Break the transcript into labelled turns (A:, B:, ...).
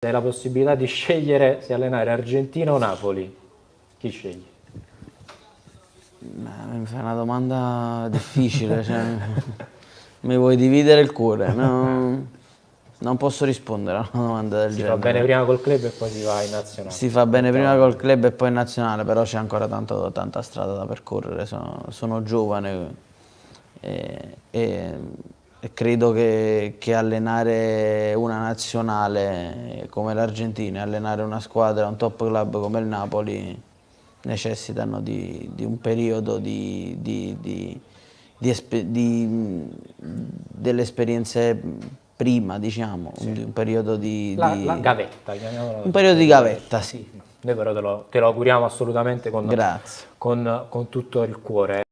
A: Se hai la possibilità di scegliere se allenare Argentina o Napoli, chi scegli?
B: Mi fai una domanda difficile, cioè, mi vuoi dividere il cuore? Non posso rispondere a una domanda del
A: Si fa bene
B: genere.
A: prima col club e poi si va in nazionale.
B: Si fa bene prima
A: Mettiamola
B: col
A: così.
B: club e poi in nazionale, però c'è ancora tanta strada da percorrere, sono giovane e credo che allenare una nazionale come l'Argentina, allenare una squadra, un top club come il Napoli necessitano di un periodo delle esperienze prima, diciamo,
A: Sì.
B: di un periodo
A: La gavetta, chiamiamola
B: un
A: così.
B: periodo di gavetta, sì.
A: Noi però te lo auguriamo assolutamente
B: Grazie.
A: con tutto il cuore.